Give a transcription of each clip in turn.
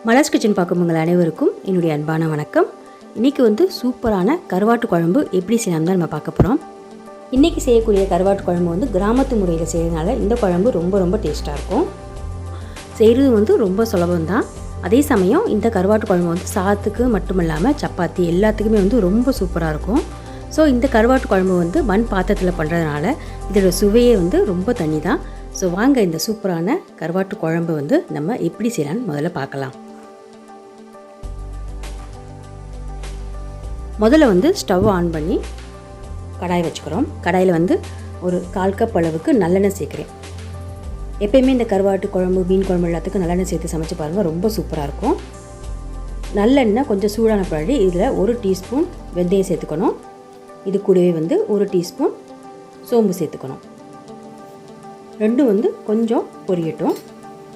Malar's kitchen பார்க்கும் உங்கள் அனைவருக்கும் என்னுடைய அன்பான வணக்கம். இன்றைக்கி வந்து சூப்பரான கருவாட்டு குழம்பு எப்படி செய்யலாம் தான் நம்ம பார்க்க போகிறோம். இன்றைக்கி செய்யக்கூடிய கருவாட்டு குழம்பு வந்து கிராமத்து முறையில் செய்கிறதுனால இந்த குழம்பு ரொம்ப டேஸ்ட்டாக இருக்கும். செய்கிறது வந்து ரொம்ப சுலபம்தான். அதே சமயம் இந்த கருவாட்டு குழம்பு வந்து சாதத்துக்கு மட்டும் இல்லாமல் சப்பாத்தி எல்லாத்துக்குமே வந்து ரொம்ப சூப்பராக இருக்கும். ஸோ இந்த கருவாட்டு குழம்பு வந்து மண் பாத்திரத்தில் பண்ணுறதுனால இதோட சுவையே வந்து ரொம்ப தனி தான். ஸோ வாங்க இந்த சூப்பரான கருவாட்டு குழம்பு வந்து நம்ம எப்படி செய்யலான்னு முதல்ல பார்க்கலாம். முதல்ல வந்து ஸ்டவ் ஆன் பண்ணி கடாய் வச்சுக்கிறோம். கடாயில் வந்து ஒரு 1/4 கப் அளவுக்கு நல்லெண்ணெய் சேர்க்குறேன். எப்பயுமே இந்த கருவாட்டு குழம்பு மீன் குழம்பு எல்லாத்துக்கும் நல்லெண்ணெய் சேர்த்து சமைச்சு பாருங்கள், ரொம்ப சூப்பராக இருக்கும். நல்லெண்ணெய் கொஞ்சம் சூடான பின்னாடி இதில் 1 டீஸ்பூன் வெந்தயம் சேர்த்துக்கணும். இது கூடவே வந்து 1 டீஸ்பூன் சோம்பு சேர்த்துக்கணும். ரெண்டும் வந்து கொஞ்சம் பொரியட்டும்.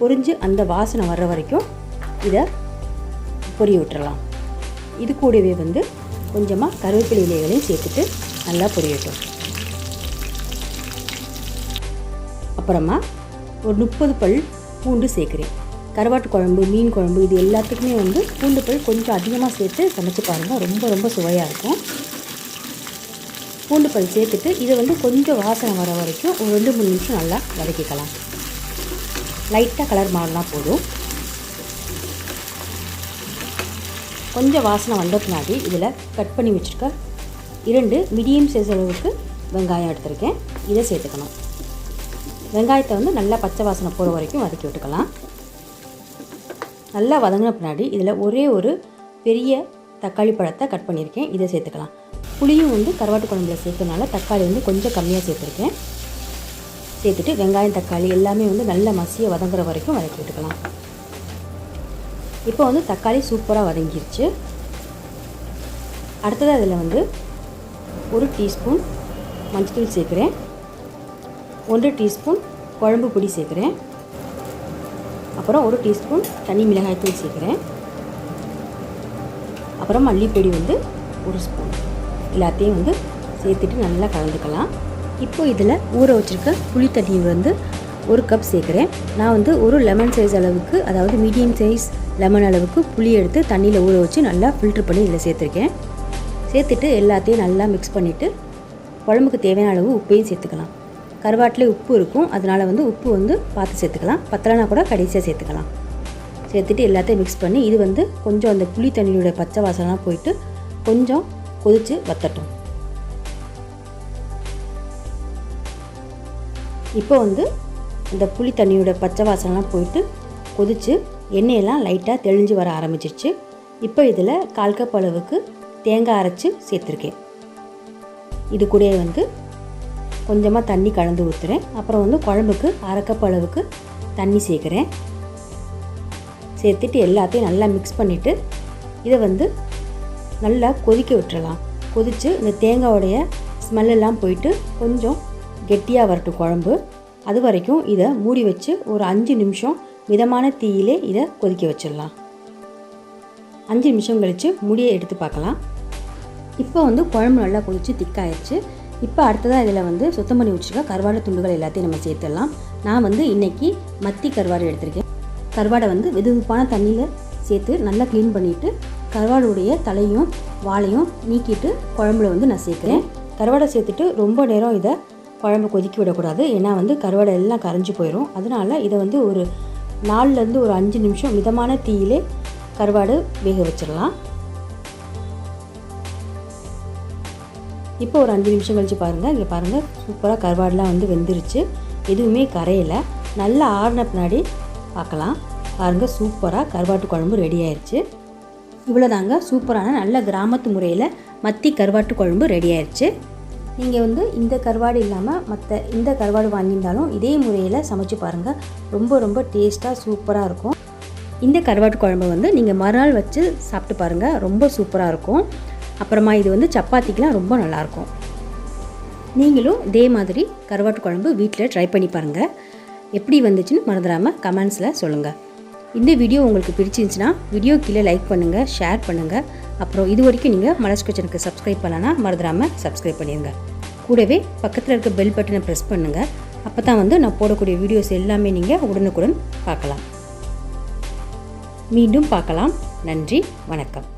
பொரிஞ்சு அந்த வாசனை வர்ற வரைக்கும் இதை பொரிய விட்டுறலாம். இது கூடவே வந்து கொஞ்சமாக கருவேப்பிலை இலைகளையும் சேர்த்துட்டு நல்லா பொரியட்டும். அப்புறமா ஒரு 30 பல் பூண்டு சேர்க்குறேன். கருவாட்டு குழம்பு மீன் குழம்பு இது எல்லாத்துக்குமே வந்து பூண்டு பல் கொஞ்சம் அதிகமாக சேர்த்து சமைச்சு பாருங்கள், ரொம்ப சுவையாக இருக்கும். பூண்டு பல் சேர்த்துட்டு இதை வந்து கொஞ்சம் வாசனை வர வரைக்கும் ஒரு 2-3 நிமிஷம் நல்லா வதக்கிக்கலாம். லைட்டாக கலர் மாறினா போதும். கொஞ்சம் வாசனை வந்த பின்னாடி இதில் கட் பண்ணி வச்சுருக்க 2 மீடியம் சைஸ் அளவுக்கு வெங்காயம் எடுத்துருக்கேன். இதை சேர்த்துக்கணும். வெங்காயத்தை வந்து நல்லா பச்சை வாசனை போகிற வரைக்கும் வதக்கி விட்டுக்கலாம். நல்லா வதங்கின பின்னாடி இதில் ஒரே ஒரு பெரிய தக்காளி பழத்தை கட் பண்ணியிருக்கேன். இதை சேர்த்துக்கலாம். புளியும் வந்து கருவாட்டு குழம்புல சேர்த்தனால தக்காளி வந்து கொஞ்சம் கம்மியாக சேர்த்துருக்கேன். சேர்த்துட்டு வெங்காயம் தக்காளி எல்லாமே வந்து நல்ல மசிய வதங்குற வரைக்கும் வதக்கி விட்டுக்கலாம். இப்போ வந்து தக்காளி சூப்பராக வதங்கிருச்சு. அடுத்ததாக அதில் வந்து 1 டீஸ்பூன் மஞ்சள் சேர்க்குறேன். 1 டீஸ்பூன் குழம்பு பொடி சேர்க்குறேன். அப்புறம் 1 டீஸ்பூன் தனி மிளகாய் தூள் சேர்க்குறேன். அப்புறம் மல்லிப்பொடி வந்து 1 ஸ்பூன். எல்லாத்தையும் வந்து சேர்த்துட்டு நல்லா கலந்துக்கலாம். இப்போ இதில் ஊற வச்சுருக்க புளி தண்ணி வந்து 1 கப் சேர்க்குறேன். நான் வந்து ஒரு லெமன் சைஸ் அளவுக்கு, அதாவது மீடியம் சைஸ் லெமன் அளவுக்கு புளி எடுத்து தண்ணியில் ஊற வச்சு நல்லா ஃபில்ட்ரு பண்ணி இதில் சேர்த்துருக்கேன். சேர்த்துட்டு எல்லாத்தையும் நல்லா மிக்ஸ் பண்ணிவிட்டு குழம்புக்கு தேவையான அளவு உப்பையும் சேர்த்துக்கலாம். கருவாட்டிலே உப்பு இருக்கும், அதனால் வந்து உப்பு வந்து பார்த்து சேர்த்துக்கலாம். பத்தலைனா கூட கடைசியாக சேர்த்துக்கலாம். சேர்த்துட்டு எல்லாத்தையும் மிக்ஸ் பண்ணி இது வந்து கொஞ்சம் அந்த புளி தண்ணியோட பச்சை வாசனைலாம் போயிட்டு கொஞ்சம் கொதித்து வத்தட்டும். இப்போ வந்து அந்த புளி தண்ணியோட பச்சை வாசனைலாம் போயிட்டு கொதித்து எண்ணெயெல்லாம் லைட்டாக தெளிஞ்சு வர ஆரம்பிச்சிருச்சு. இப்போ இதில் 1/4 கப் அளவுக்கு தேங்காய் அரைச்சி சேர்த்துருக்கேன். இது கூட வந்து கொஞ்சமாக தண்ணி கலந்து ஊற்றுறேன். அப்புறம் வந்து குழம்புக்கு 1/2 கப் அளவுக்கு தண்ணி சேர்க்குறேன். சேர்த்துட்டு எல்லாத்தையும் நல்லா மிக்ஸ் பண்ணிவிட்டு இதை வந்து நல்லா கொதிக்க விட்டுறலாம். கொதித்து இந்த தேங்காயோடைய ஸ்மெல்லெல்லாம் போயிட்டு கொஞ்சம் கெட்டியாக வரட்டும் குழம்பு. அது வரைக்கும் இதை மூடி வச்சு ஒரு 5 நிமிஷம் மிதமான தீயிலே இதை கொதிக்க வச்சிடலாம். 5 நிமிஷம் கழித்து மூடியை எடுத்து பார்க்கலாம். இப்போ வந்து குழம்பு நல்லா கொதித்து திக்காயிடுச்சு. இப்போ அடுத்ததாக இதில் வந்து சுத்தம் பண்ணி வச்சுருக்க கருவாடு துண்டுகள் எல்லாத்தையும் நம்ம சேர்த்துடலாம். நான் வந்து இன்றைக்கி மத்தி கருவாடு எடுத்திருக்கேன். கருவாடை வந்து வெதுவெதுப்பான தண்ணியில் சேர்த்து நல்லா க்ளீன் பண்ணிவிட்டு கருவாடுடைய தலையும் வாலையும் நீக்கிட்டு குழம்புல வந்து நான் சேர்க்குறேன். கருவாடை சேர்த்துட்டு ரொம்ப நேரம் இதை குழம்பு கொதிக்க விடக்கூடாது, ஏன்னா வந்து கருவாடை எல்லாம் கரைஞ்சி போயிடும். அதனால் இதை வந்து ஒரு 4லேருந்து ஒரு 5 நிமிஷம் மிதமான தீயிலே கருவாடு வேக வச்சிடலாம். இப்போ ஒரு 5 நிமிஷம் கழித்து பாருங்கள். இங்கே பாருங்கள், சூப்பராக கருவாடெலாம் வந்து வெந்துருச்சு, எதுவுமே கரையலை. நல்லா ஆறின பின்னாடி பார்க்கலாம். பாருங்கள், சூப்பராக கருவாட்டு குழம்பு ரெடி ஆயிடுச்சு. இவ்வளோதாங்க, சூப்பரான நல்ல கிராமத்து முறையில் மத்தி கருவாட்டு குழம்பு ரெடி ஆயிடுச்சு. நீங்கள் வந்து இந்த கருவாடு இல்லாமல் மற்ற இந்த கருவாடு வாங்கியிருந்தாலும் இதே முறையில் சமைச்சு பாருங்கள், ரொம்ப டேஸ்ட்டாக சூப்பராக இருக்கும். இந்த கருவாட்டு குழம்பு வந்து நீங்கள் மறுநாள் வச்சு சாப்பிட்டு பாருங்கள், ரொம்ப சூப்பராக இருக்கும். அப்புறமா இது வந்து சப்பாத்திக்கெலாம் ரொம்ப நல்லாயிருக்கும். நீங்களும் இதே மாதிரி கருவாட்டு குழம்பு வீட்டில் ட்ரை பண்ணி பாருங்கள். எப்படி வந்துச்சுன்னு மறந்துடாமல் கமெண்ட்ஸில் சொல்லுங்கள். இந்த வீடியோ உங்களுக்கு பிடிச்சிருந்துச்சுன்னா வீடியோ கீழே லைக் பண்ணுங்கள், ஷேர் பண்ணுங்கள். அப்புறம் இது வரைக்கும் நீங்கள் மலர்ஸ் கிச்சனுக்கு சப்ஸ்கிரைப் பண்ணலன்னா மறந்துடாமல் சப்ஸ்கிரைப் பண்ணிடுங்க. கூடவே பக்கத்தில் இருக்க பெல் பட்டனை ப்ரெஸ் பண்ணுங்கள். அப்போ தான் வந்து நான் போடக்கூடிய வீடியோஸ் எல்லாமே நீங்கள் உடனுக்குடன் பார்க்கலாம். மீண்டும் பார்க்கலாம். நன்றி, வணக்கம்.